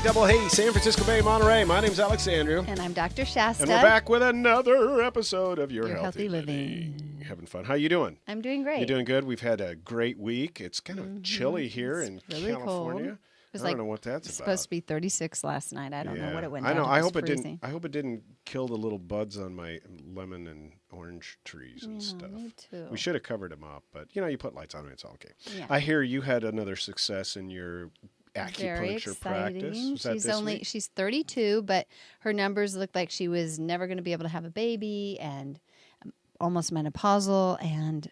double hey, San Francisco Bay, Monterey. My name's Alexandru. And I'm Dr. Shasta. And we're back with another episode of Your Healthy Living. Having fun. How you doing? I'm doing great. You doing good? We've had a great week. It's kind of chilly here in really California. Cold. It was I don't know what that's about. Supposed to be 36 last night. I don't know what it went I know. down. I hope it didn't. I hope it didn't kill the little buds on my lemon and orange trees and stuff. Me too. We should have covered them up, but you put lights on them. It's all okay. Yeah. I hear you had another success in your acupuncture practice. Was that this week? She's 32, but her numbers looked like she was never going to be able to have a baby and almost menopausal. And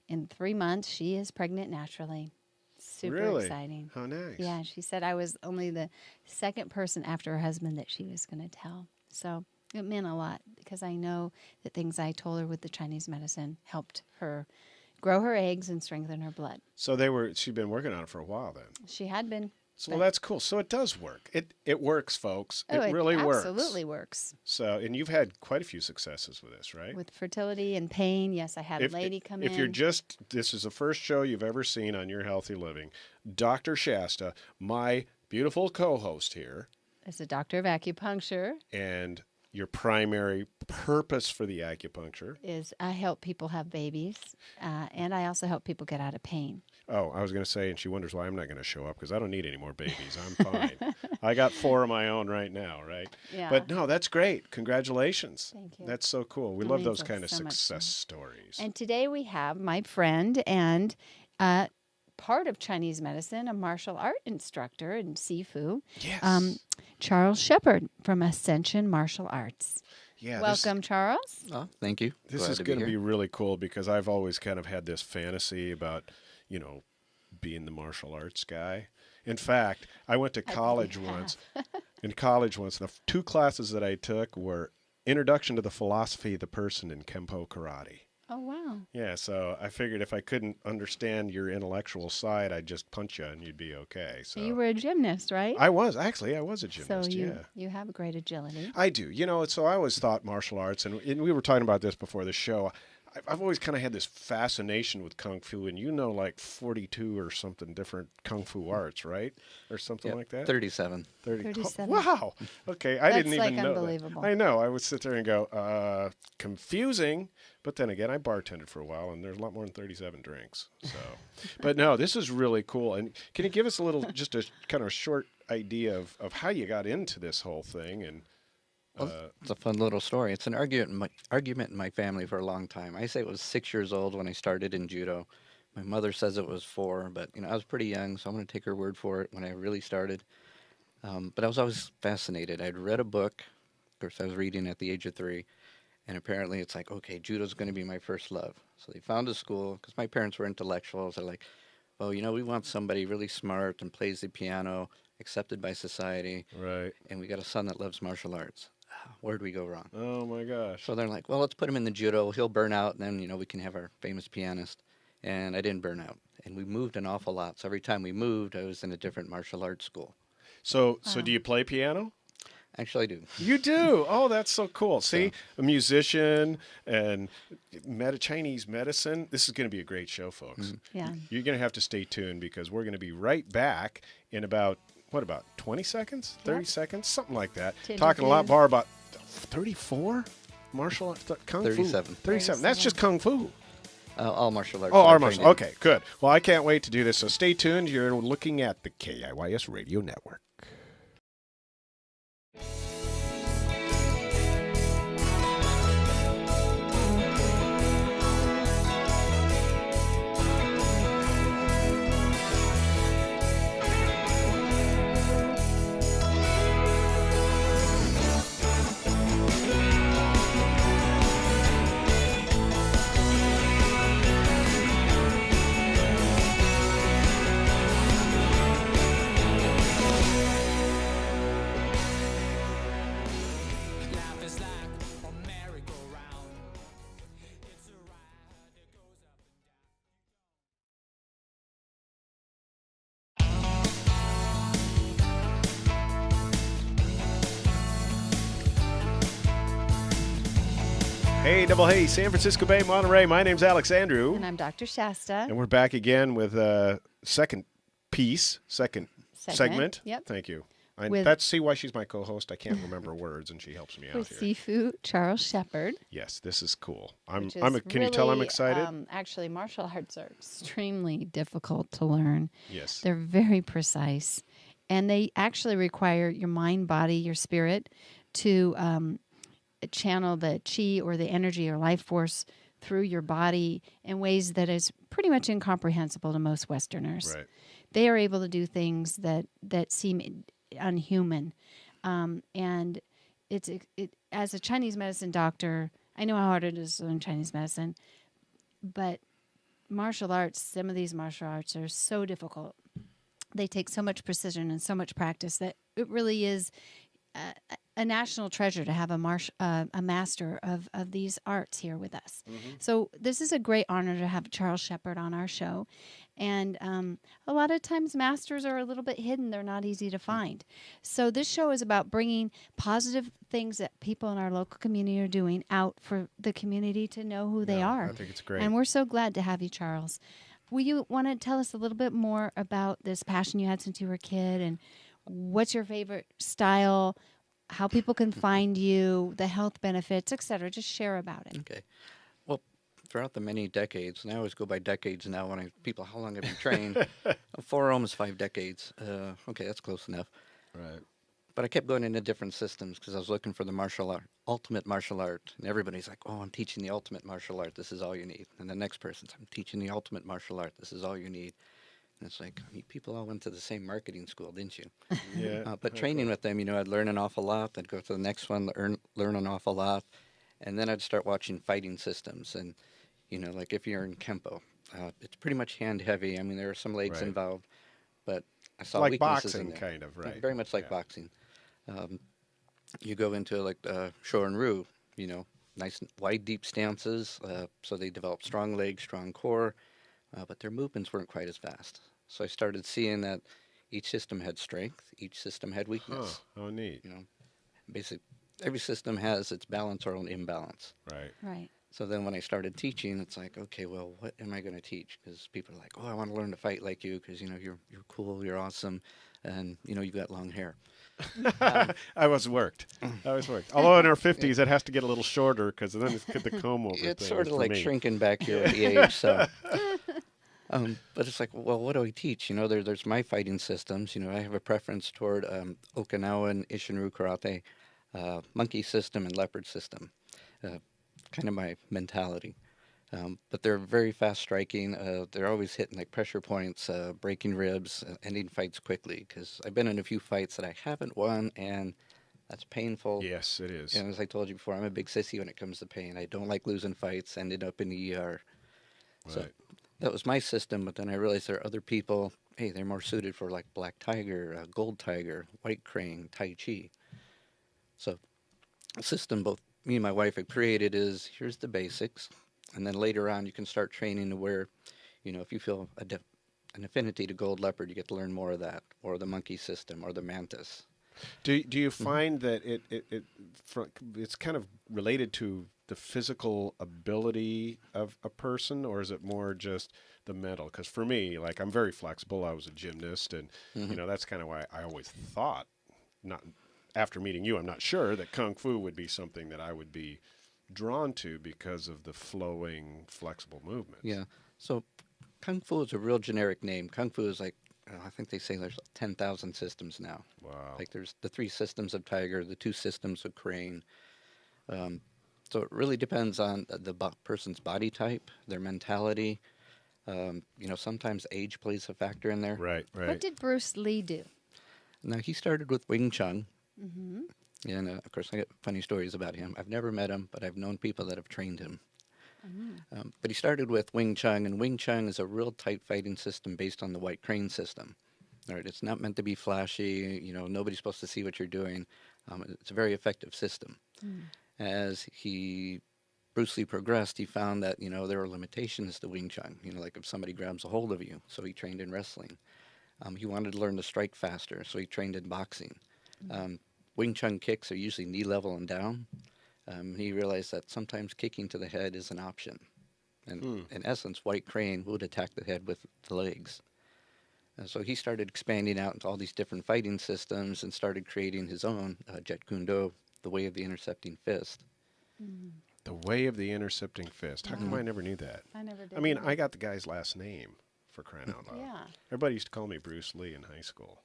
in 3 months, she is pregnant naturally. Super exciting. How nice. Yeah, she said I was only the second person after her husband that she was going to tell. So it meant a lot because I know that things I told her with the Chinese medicine helped her grow her eggs and strengthen her blood. So she'd been working on it for a while then. She had been. So well, that's cool. So it does work. It works, folks. Oh, it really works. Absolutely works. So, and you've had quite a few successes with this, right? With fertility and pain, yes. I had a lady come in. If you're this is the first show you've ever seen on Your Healthy Living, Dr. Shasta, my beautiful co-host here. Is a doctor of acupuncture. And your primary purpose for the acupuncture is I help people have babies, and I also help people get out of pain. Oh, I was going to say, and she wonders why I'm not going to show up because I don't need any more babies. I'm fine. I got 4 of my own right now, right? Yeah. But no, that's great. Congratulations. Thank you. That's so cool. We love those kind of success stories. And today we have my friend and part of Chinese medicine, a martial art instructor in Sifu. Yes. Charles Shepard from Ascension Martial Arts. Yeah. Welcome, Charles. Oh, thank you. This is going to be really cool because I've always kind of had this fantasy about, being the martial arts guy. In fact, I went to college once. In college once, the 2 classes that I took were Introduction to the Philosophy of the Person and Kempo Karate. Oh, wow. Yeah, so I figured if I couldn't understand your intellectual side, I'd just punch you and you'd be okay. So you were a gymnast, right? I was a gymnast. So you have great agility. I do. So I always thought martial arts, and we were talking about this before the show. I've always kind of had this fascination with Kung Fu, and like 42 or something different Kung Fu arts, right? Or something like that? 37. 37. Oh, wow. Okay, I didn't even know unbelievable. that. I know. I would sit there and go, confusing. But then again, I bartended for a while, and there's a lot more than 37 drinks. So, but no, this is really cool. And can you give us just a kind of short idea of how you got into this whole thing? And it's a fun little story. It's an argument in my family for a long time. I say it was 6 years old when I started in judo. My mother says it was 4, but I was pretty young, so I'm going to take her word for it when I really started. But I was always fascinated. I'd read a book. Of course, I was reading at the age of 3. And apparently it's like, okay, judo's going to be my first love. So they found a school, because my parents were intellectuals. They're like, well, we want somebody really smart and plays the piano, accepted by society. Right. And we got a son that loves martial arts. Where'd we go wrong? Oh, my gosh. So they're like, well, let's put him in the judo. He'll burn out, and then, we can have our famous pianist. And I didn't burn out. And we moved an awful lot. So every time we moved, I was in a different martial arts school. So do you play piano? Actually, I do. You do? Oh, that's so cool. See, a musician and Chinese medicine. This is going to be a great show, folks. Mm-hmm. Yeah. You're going to have to stay tuned because we're going to be right back in about 20 seconds? 30 seconds? Something like that. Talking a lot more about 34? Martial arts? Kung 37. Fu? 37. That's just Kung Fu. All martial arts. Oh, all martial. Okay, good. Well, I can't wait to do this. So stay tuned. You're looking at the KIYS Radio Network. Hey, double hey, San Francisco Bay, Monterey. My name's Alexandru. And I'm Dr. Shasta. And we're back again with a second segment. Yep. Thank you. See why she's my co-host. I can't remember words, and she helps me out with here. Sifu Charles Shepard. Yes, this is cool. Can you tell I'm excited? Actually, martial arts are extremely difficult to learn. Yes. They're very precise, and they actually require your mind, body, your spirit to channel the chi or the energy or life force through your body in ways that is pretty much incomprehensible to most Westerners. Right. They are able to do things that seem unhuman, and as a Chinese medicine doctor, I know how hard it is to learn Chinese medicine, but martial arts, some of these martial arts are so difficult. They take so much precision and so much practice that it really is a national treasure to have a master of these arts here with us. Mm-hmm. So this is a great honor to have Charles Shepard on our show. And a lot of times masters are a little bit hidden. They're not easy to find. So this show is about bringing positive things that people in our local community are doing out for the community to know who they are. I think it's great. And we're so glad to have you, Charles. Will you want to tell us a little bit more about this passion you had since you were a kid, and what's your favorite style, how people can find you, the health benefits, etc.? Just share about it. Okay. Well, throughout the many decades, and I always go by decades now when people, how long have you trained? 4, almost 5 decades. Okay, that's close enough. Right. But I kept going into different systems because I was looking for the martial art, ultimate martial art. And everybody's like, oh, I'm teaching the ultimate martial art. This is all you need. And the next person's, I'm teaching the ultimate martial art. This is all you need. And it's like, you people all went to the same marketing school, didn't you? Yeah. But training with them, I'd learn an awful lot. I'd go to the next one, learn an awful lot. And then I'd start watching fighting systems. And, like if you're in Kempo, it's pretty much hand heavy. I mean, there are some legs involved. But I saw like weaknesses boxing, in there. kind of, right? Very much like boxing. You go into like Shorin Ryu, nice wide, deep stances. So they develop strong legs, strong core. But their movements weren't quite as fast. So I started seeing that each system had strength, each system had weakness. Oh, neat. Basically, every system has its balance or an imbalance. Right. Right. So then when I started teaching, it's like, okay, well, what am I going to teach? Because people are like, oh, I want to learn to fight like you because, you're cool, you're awesome, and, you've got long hair. I was worked. Although in our 50s, it has to get a little shorter because then it's the comb over. It's sort of like shrinking back here at the age. So, but it's like, well, what do I teach? There's my fighting systems. I have a preference toward Okinawan Ishinryu karate, monkey system, and leopard system. Kind of my mentality. But they're very fast striking. They're always hitting like pressure points, breaking ribs, ending fights quickly. Because I've been in a few fights that I haven't won, and that's painful. Yes, it is. And as I told you before, I'm a big sissy when it comes to pain. I don't like losing fights, ended up in the ER. Right. So that was my system, but then I realized there are other people, hey, they're more suited for like black tiger, gold tiger, white crane, tai chi. So the system both me and my wife have created is, here's the basics. And then later on, you can start training to where, if you feel an affinity to gold leopard, you get to learn more of that, or the monkey system, or the mantis. Do you find that it's kind of related to the physical ability of a person, or is it more just the mental? Because for me, like, I'm very flexible. I was a gymnast, and that's kind of why I always thought, not after meeting you, I'm not sure that Kung Fu would be something that I would be drawn to because of the flowing, flexible movements. Yeah. So Kung Fu is a real generic name. Kung Fu is like, I think they say there's 10,000 systems now. Wow. Like there's the 3 systems of tiger, the 2 systems of crane. So it really depends on the person's body type, their mentality. Sometimes age plays a factor in there. Right. What did Bruce Lee do? Now, he started with Wing Chun. Mm-hmm. And, of course, I got funny stories about him. I've never met him, but I've known people that have trained him. Mm-hmm. But he started with Wing Chun, and Wing Chun is a real tight fighting system based on the white crane system. All right, it's not meant to be flashy. Nobody's supposed to see what you're doing. It's a very effective system. Mm. As Bruce Lee progressed, he found that, there were limitations to Wing Chun, like if somebody grabs a hold of you. So he trained in wrestling. He wanted to learn to strike faster, so he trained in boxing. Wing Chun kicks are usually knee level and down. He realized that sometimes kicking to the head is an option. And in essence, white crane would attack the head with the legs. And so he started expanding out into all these different fighting systems and started creating his own Jet Kune Do, the way of the intercepting fist. Mm. The way of the intercepting fist. How come Yeah. I never knew that? I never did. I mean, either. I got the guy's last name, for crying out loud. Yeah. Everybody used to call me Bruce Lee in high school.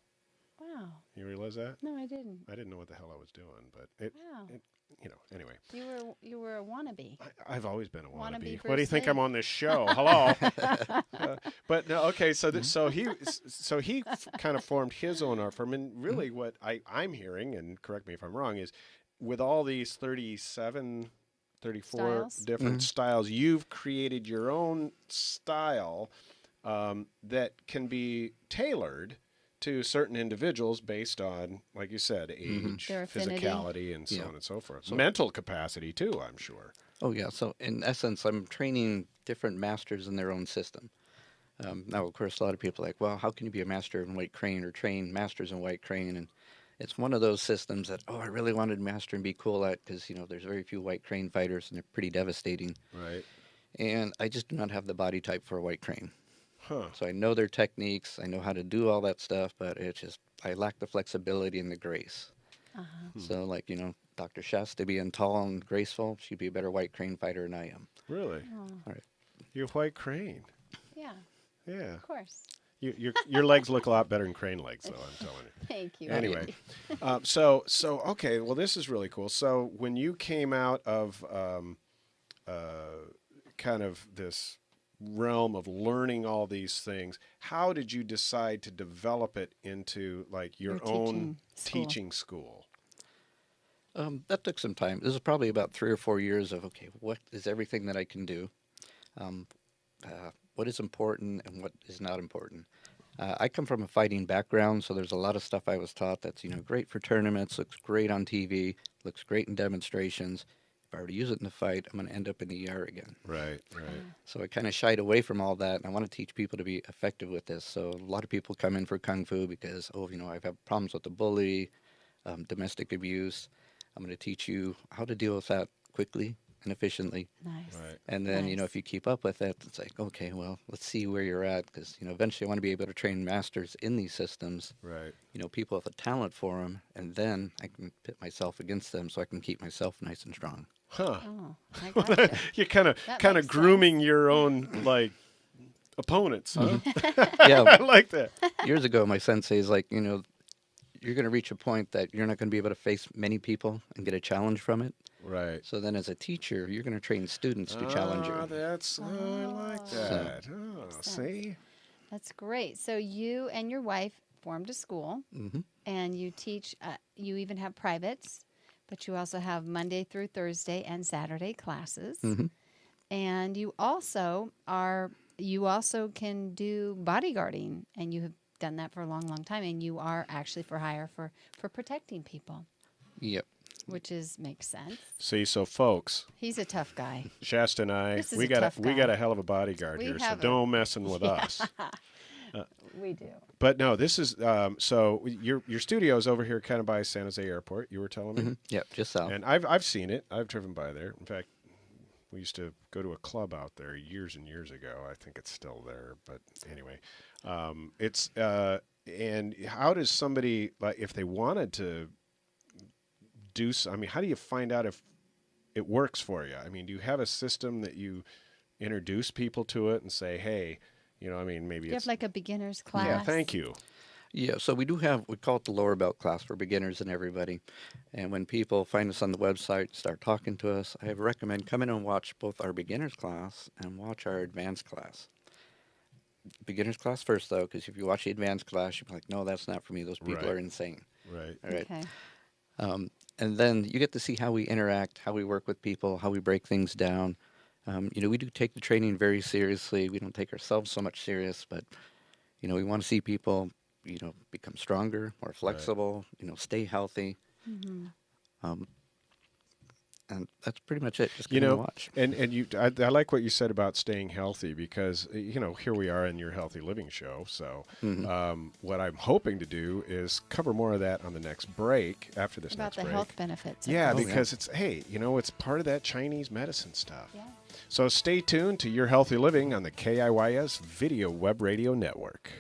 Wow. You realize that? No, I didn't. I didn't know what the hell I was doing, but it, Wow. anyway. You were a wannabe. I've always been a Wannabe wannabe. Bruce What do you think Lee. I'm on this show? Hello. But no, okay. So he kind of formed his own art form, and really what I'm hearing, and correct me if I'm wrong, is with all these 34 Styles? different styles, you've created your own style that can be tailored to certain individuals based on, like you said, age, Their affinity. physicality, and so Yeah. on and so forth. So- Mental capacity too, I'm sure. Oh, yeah. So, in essence, I'm training different masters in their own system. Now, of course, a lot of people are like, well, how can you be a master in White Crane or train masters in White Crane? And it's one of those systems that, I really wanted to master and be cool at because, there's very few White Crane fighters and they're pretty devastating. Right. And I just do not have the body type for a White Crane. Huh. So I know their techniques, I know how to do all that stuff, but I lack the flexibility and the grace. Uh-huh. So, like, Dr. Shasta being tall and graceful, she'd be a better White Crane fighter than I am. Really? Oh, All right. You're White Crane. yeah, Yeah. of course. Your legs look a lot better than crane legs, though, I'm telling you. Thank you. Anyway, so okay, well, this is really cool. So when you came out of kind of this realm of learning all these things, how did you decide to develop it into like your Your own teaching teaching school? That took some time. This was probably about 3 or 4 years of, okay, what is everything that I can do? What is important and what is not important? I come from a fighting background, so there's a lot of stuff I was taught that's, great for tournaments, looks great on TV, looks great in demonstrations. If I were to use it in a fight, I'm going to end up in the ER again. Right. So I kind of shied away from all that, and I want to teach people to be effective with this. So a lot of people come in for Kung Fu because, I've had problems with the bully, domestic abuse. I'm going to teach you how to deal with that quickly and efficiently. Nice. Right. And then, Nice. if you keep up with it, it's like, okay, well, let's see where you're at. Because, eventually I want to be able to train masters in these systems, Right. people with a talent for them. And then I can pit myself against them so I can keep myself nice and strong. Huh. Oh, I gotcha. You're kind of That makes grooming your own like opponents, huh? Yeah, I like that. years ago, my sensei is like, you're going to reach a point that you're not going to be able to face many people and get a challenge from it. Right. So then as a teacher, you're going to train students to challenge you. I like that. Oh, see? That's great. So you and your wife formed a school, Hmm. and you teach. You even have privates, but you also have Monday through Thursday and Saturday classes. Hmm. And you also can do bodyguarding, and you have done that for a long, long time. And you are actually for hire for protecting people, Yep. which makes sense. See, so folks, He's a tough guy. Shasta and I, This is we a got tough we guy. got a hell of a bodyguard We here, so have a- don't messing with us. We do. But no, this is so your studio is over here, kind of by San Jose Airport. You were telling me, Yep, just south. and I've seen it. I've driven by there. In fact, we used to go to a club out there years and years ago. I think it's still there, but anyway, it's and how does somebody, like, if they wanted to do? I mean, how do you find out if it works for you? I mean, do you have a system that you introduce people to it and say, hey, I mean, maybe Do you it's have like a beginner's class? yeah. Thank you. Yeah, so we call it the lower belt class for beginners and everybody. And when people find us on the website, start talking to us, I recommend come in and watch both our beginner's class and watch our advanced class. Beginner's class first, though, because if you watch the advanced class, you'll be like, no, that's not for me. Those people Right. are insane. Right. All right. Okay. And then you get to see how we interact, how we work with people, how we break things down. We do take the training very seriously. We don't take ourselves so much serious, but, we want to see people, become stronger, more flexible, stay healthy. Mm-hmm. And that's pretty much it. Just You come and know, watch. I like what you said about staying healthy because, here we are in your Healthy Living show. So what I'm hoping to do is cover more of that on the next break, after this About next the break. health benefits. of Yeah, this. because it's, hey, it's part of that Chinese medicine stuff. Yeah. So stay tuned to Your Healthy Living on the KIYS Video Web Radio Network.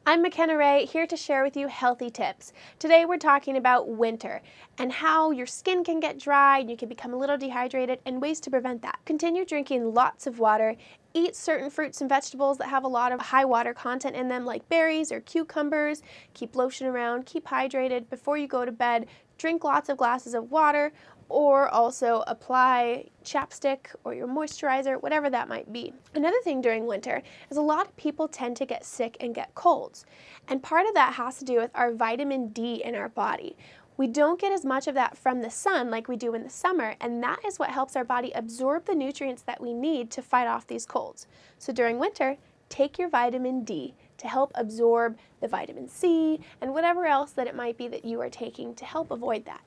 I'm McKenna Ray, here to share with you healthy tips. Today we're talking about winter and how your skin can get dry and you can become a little dehydrated and ways to prevent that. Continue drinking lots of water. Eat certain fruits and vegetables that have a lot of high water content in them, like berries or cucumbers. Keep lotion around, keep hydrated before you go to bed. Drink lots of glasses of water, or also apply chapstick or your moisturizer, whatever that might be. Another thing during winter is a lot of people tend to get sick and get colds. And part of that has to do with our vitamin D in our body. We don't get as much of that from the sun like we do in the summer, and that is what helps our body absorb the nutrients that we need to fight off these colds. So during winter, take your vitamin D to help absorb the vitamin C and whatever else that it might be that you are taking to help avoid that.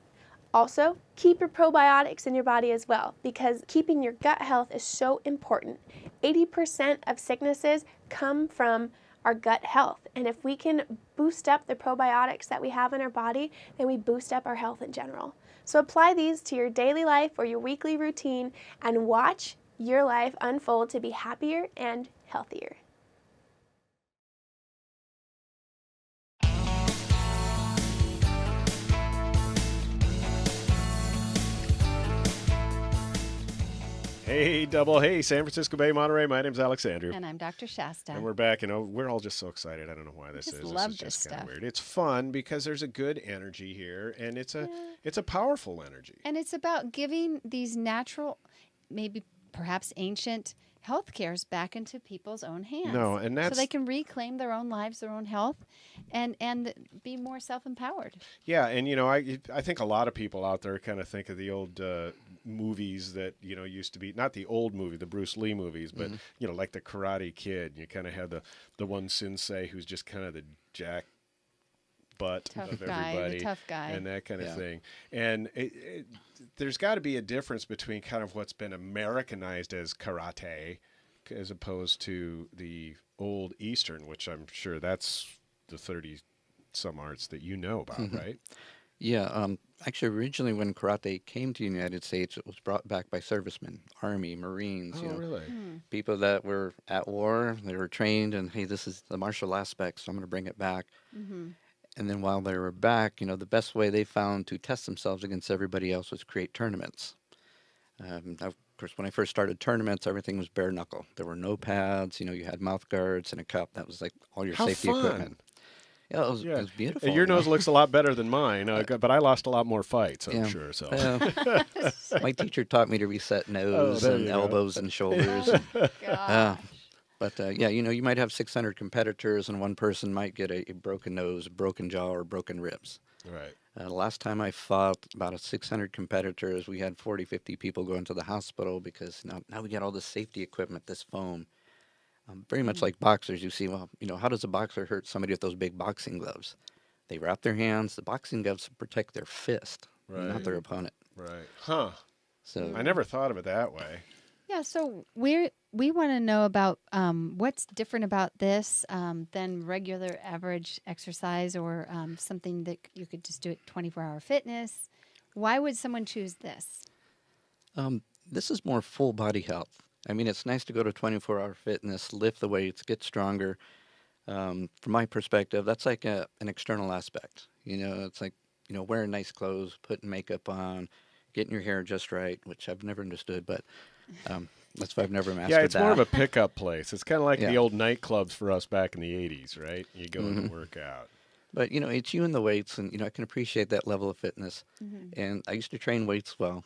Also, keep your probiotics in your body as well, because keeping your gut health is so important. 80% of sicknesses come from our gut health, and if we can boost up the probiotics that we have in our body, then we boost up our health in general. So apply these to your daily life or your weekly routine and watch your life unfold to be happier and healthier. Hey, double hey, San Francisco Bay, Monterey. My name's Alexander. And I'm Dr. Shasta. And we're back, and we're all just so excited. I don't know why this is. Love this is this just kind stuff. of weird. It's fun because there's a good energy here, and it's a powerful energy. And it's about giving these natural, maybe perhaps ancient health cares back into people's own hands. No, and that's so they can reclaim their own lives, their own health, and be more self-empowered. Yeah, and I think a lot of people out there kind of think of the old movies that used to be, not the old movie, the Bruce Lee movies, but like the Karate Kid. You kind of had the one sensei who's just kind of the jack butt of everybody, the tough guy, and that kind of thing. And there's got to be a difference between kind of what's been Americanized as karate as opposed to the old Eastern, which I'm sure that's the 30-some arts that you know about, right? Yeah, actually, originally when karate came to the United States, it was brought back by servicemen, Army, Marines. Oh, really? People that were at war. They were trained, and hey, this is the martial aspect, so I'm going to bring it back. Mm-hmm. And then while they were back, the best way they found to test themselves against everybody else was create tournaments. Of course, when I first started tournaments, everything was bare knuckle. There were no pads. You had mouth guards and a cup. That was like all your safety equipment. Yeah, it was beautiful. Your nose looks a lot better than mine, but I lost a lot but I'm sure. So my teacher taught me to reset nose and elbows and shoulders. But you might have 600 competitors, and one person might get a broken nose, broken jaw, or broken ribs. Right. The last time I fought about 600 competitors, we had 40, 50 people go into the hospital because now we got all this safety equipment, this foam. Very much like boxers, you see, how does a boxer hurt somebody with those big boxing gloves? They wrap their hands. The boxing gloves protect their fist, not their opponent. Right. Huh. So I never thought of it that way. Yeah, so we want to know about what's different about this than regular average exercise or something that you could just do at 24-hour fitness. Why would someone choose this? This is more full body health. I mean, it's nice to go to 24-hour fitness, lift the weights, get stronger. From my perspective, that's like an external aspect. It's like, wearing nice clothes, putting makeup on, getting your hair just right, which I've never understood, but that's why I've never mastered that. Yeah, it's more of a pickup place. It's kind of like the old nightclubs for us back in the 80s, right? You go in to work out. But, it's you and the weights, and, I can appreciate that level of fitness. And I used to train weights well,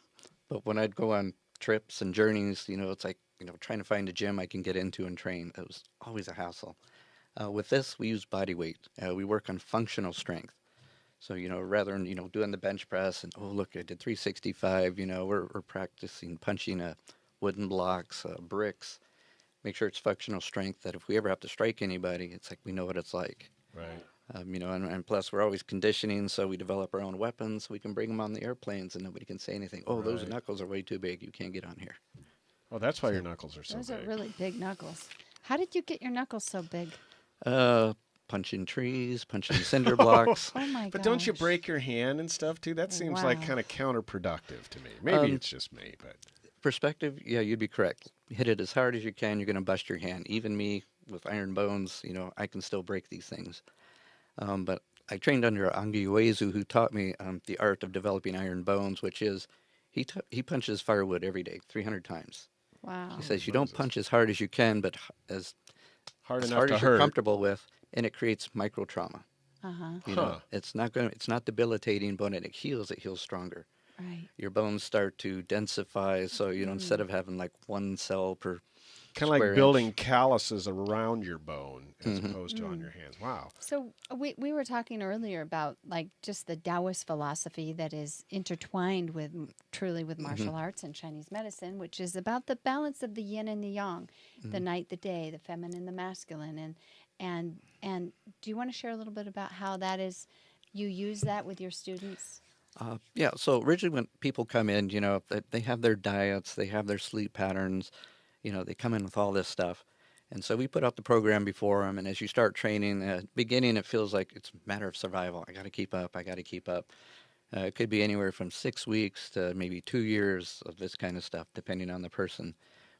but when I'd go on trips and journeys, it's like, trying to find a gym I can get into and train. It was always a hassle. With this, we use body weight. We work on functional strength. So, rather than, doing the bench press and, oh, look, I did 365, we're practicing punching wooden blocks, bricks, make sure it's functional strength that if we ever have to strike anybody, it's like we know what it's like. Right. And plus we're always conditioning, so we develop our own weapons so we can bring them on the airplanes and nobody can say anything. Oh, those knuckles are way too big. You can't get on here. Oh, that's why your knuckles are so big. Those are really big knuckles. How did you get your knuckles so big? Punching trees, punching cinder blocks. Oh my god! But don't you break your hand and stuff too? That seems like kind of counterproductive to me. Maybe it's just me, but perspective, yeah, you'd be correct. Hit it as hard as you can, you're going to bust your hand. Even me, with iron bones, I can still break these things. But I trained under KIYS, who taught me the art of developing iron bones, which is he punches firewood every day, 300 times. Wow. He says you don't Moses. punch as hard as you can, but Hard as enough hard to as you're hurt. comfortable with, and it creates micro trauma. Uh-huh. Huh. It's not debilitating, but when it heals stronger. Right. Your bones start to densify, so instead of having like one cell per Kind of square like building inch. calluses around your bone as opposed to on your hands. Wow. So we were talking earlier about like just the Taoist philosophy that is intertwined with truly with martial arts and Chinese medicine, which is about the balance of the yin and the yang, the night, the day, the feminine, the masculine, and do you want to share a little bit about how that is? You use that with your students. Yeah, so originally when people come in, they have their diets, they have their sleep patterns, they come in with all this stuff. And so we put out the program before them, and as you start training, at the beginning it feels like it's a matter of survival. I got to keep up, I got to keep up. It could be anywhere from 6 weeks to maybe 2 years of this kind of stuff, depending on the person.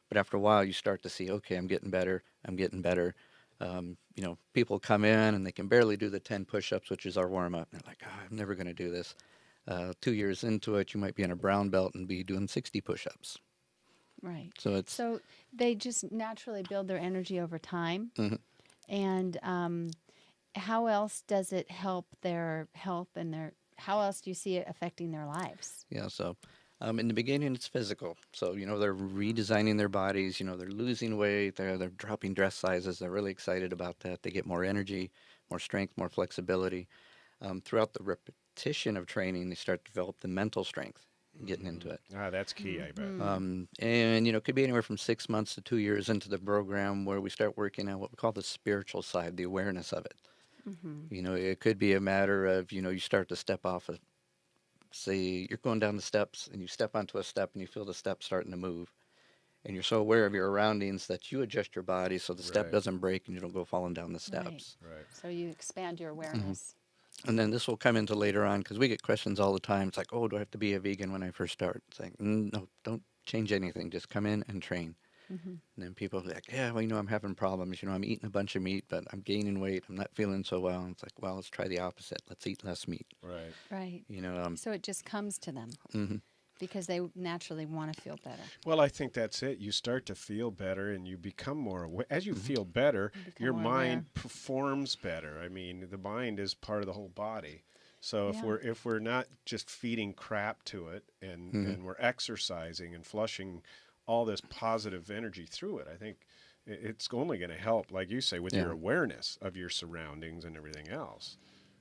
But after a while, you start to see, okay, I'm getting better, I'm getting better. People come in and they can barely do the 10 push-ups, which is our warm-up. They're like, I'm never going to do this. 2 years into it, you might be in a brown belt and be doing 60 push-ups. Right. So they just naturally build their energy over time. Mhm. And how else does it help their health and how else do you see it affecting their lives? Yeah, so in the beginning, it's physical. So, they're redesigning their bodies, they're losing weight, they're dropping dress sizes. They're really excited about that. They get more energy, more strength, more flexibility. Throughout the repetition of training, they start to develop the mental strength, getting into it. That's key, I bet. And, it could be anywhere from 6 months to 2 years into the program where we start working on what we call the spiritual side, the awareness of it. It could be a matter of, you start to step off say you're going down the steps and you step onto a step and you feel the step starting to move. And you're so aware of your surroundings that you adjust your body so the step Right. doesn't break and you don't go falling down the steps. Right. So you expand your awareness. And then this will come into later on because we get questions all the time. It's like, oh, do I have to be a vegan when I first start? It's like, no, don't change anything. Just come in and train. And then people are like, yeah, well, I'm having problems. I'm eating a bunch of meat, but I'm gaining weight. I'm not feeling so well. And it's like, well, let's try the opposite. Let's eat less meat. Right. Right. So it just comes to them because they naturally want to feel better. Well, I think that's it. You start to feel better and you become more aware. As you feel better, become your more mind aware. performs better. I mean, the mind is part of the whole body. So Yeah. if we're not just feeding crap to it and we're exercising and flushing all this positive energy through it, I think it's only going to help, like you say, with your awareness of your surroundings and everything else.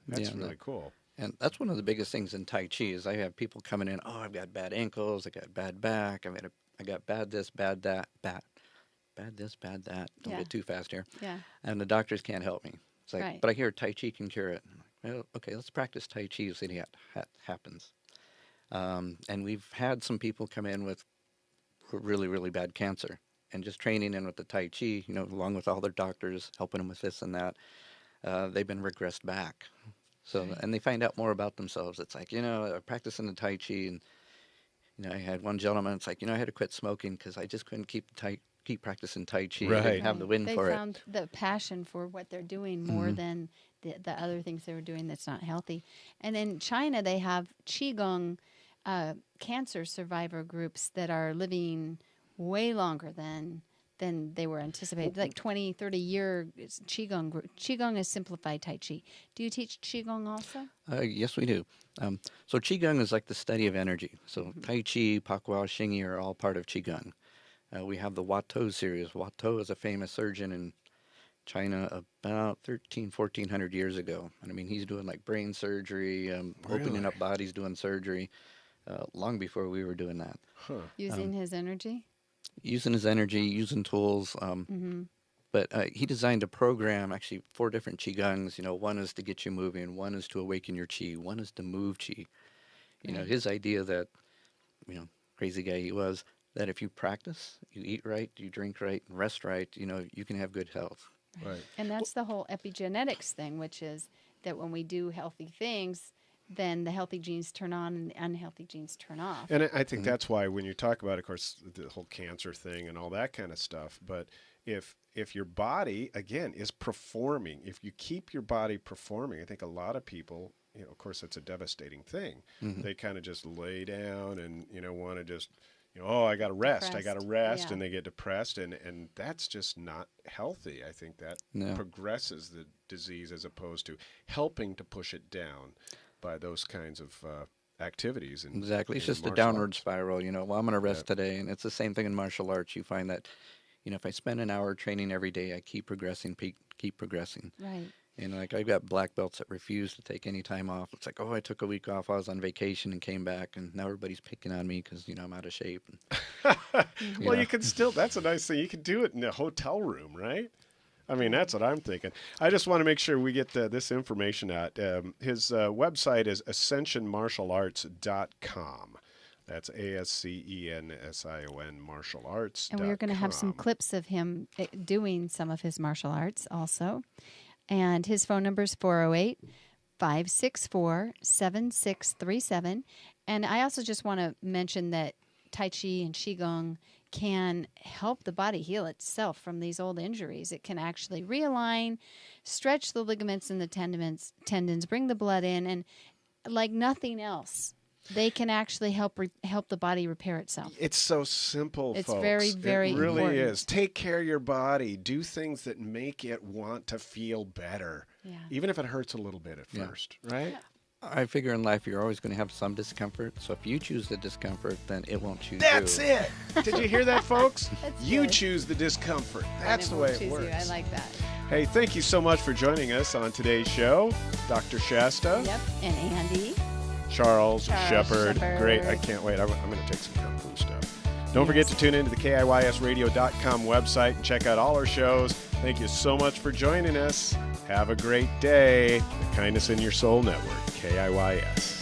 That's really cool. And that's one of the biggest things in Tai Chi is I have people coming in, oh, I've got bad ankles, I got bad back, I got bad this, bad that, bad this, bad that. Don't Yeah. get too fast here. Yeah. And the doctors can't help me. It's like, Right. but I hear Tai Chi can cure it. I'm like, well, okay, let's practice Tai Chi and see what happens. And we've had some people come in with really, really bad cancer. And just training in with the Tai Chi, along with all their doctors, helping them with this and that, they've been regressed back. So, and they find out more about themselves. It's like, practicing the Tai Chi, and, I had one gentleman, it's like, I had to quit smoking because I just couldn't keep practicing Tai Chi. I Right. didn't have the wind They for it. found the passion for what they're doing more than the other things they were doing that's not healthy. And in China, they have Qigong cancer survivor groups that are living way longer than they were anticipated, like 20, 30-year Qigong group. Qigong is simplified Tai Chi. Do you teach Qigong also? Yes, we do. So Qigong is like the study of energy. So Tai Chi, Pakwa, Xingyi are all part of Qigong. We have the Watto series. Watto is a famous surgeon in China about 1,400 years ago. And I mean, he's doing like brain surgery, opening up bodies, doing surgery, long before we were doing that. Using his energy? Using his energy, using tools. But he designed a program, actually 4 different Qigongs. One is to get you moving, one is to awaken your Qi, one is to move Qi. His idea that, crazy guy he was, that if you practice, you eat right, you drink right, and rest right, you can have good health. Right. And that's the whole epigenetics thing, which is that when we do healthy things, then the healthy genes turn on and the unhealthy genes turn off. And I think that's why when you talk about, of course, the whole cancer thing and all that kind of stuff, but if if your body, again, is performing, if you keep your body performing, I think a lot of people, of course, it's a devastating thing. Mm-hmm. They kind of just lay down and, want to just, oh, I got to rest. I got to rest. Yeah. And they get depressed. And that's just not healthy. I think that progresses the disease as opposed to helping to push it down by those kinds of activities. Exactly. It's just a downward spiral. Well, I'm going to rest today. And it's the same thing in martial arts. You find that, if I spend an hour training every day, I keep progressing, keep progressing. Right. Like I've got black belts that refuse to take any time off. It's like, oh, I took a week off. I was on vacation and came back, and now everybody's picking on me because I'm out of shape. Well, you can still. That's a nice thing. You can do it in a hotel room, right? I mean, that's what I'm thinking. I just want to make sure we get this information out. His website is ascensionmartialarts.com. That's ASCENSION martial arts. And we're going to have some clips of him doing some of his martial arts also. And his phone number is 408-564-7637. And I also just want to mention that Tai Chi and Qigong can help the body heal itself from these old injuries. It can actually realign, stretch the ligaments and the tendons, bring the blood in, and like nothing else, they can actually help the body repair itself. It's so simple, it's folks. Very, very It really important. is. Take care of your body. Do things that make it want to feel better, even if it hurts a little bit at first, right? Yeah. I figure in life you're always going to have some discomfort. So if you choose the discomfort, then it won't choose you. That's it. Did you hear that, folks? You good. choose the discomfort. That's the way it works. I like that. Hey, thank you so much for joining us on today's show. Dr. Shasta. Yep. And Andy. Charles Shepard. Great. I can't wait. I'm going to take some kung fu stuff. Don't forget to tune into the KIYSradio.com website and check out all our shows. Thank you so much for joining us. Have a great day. The Kindness in Your Soul Network, KIYS.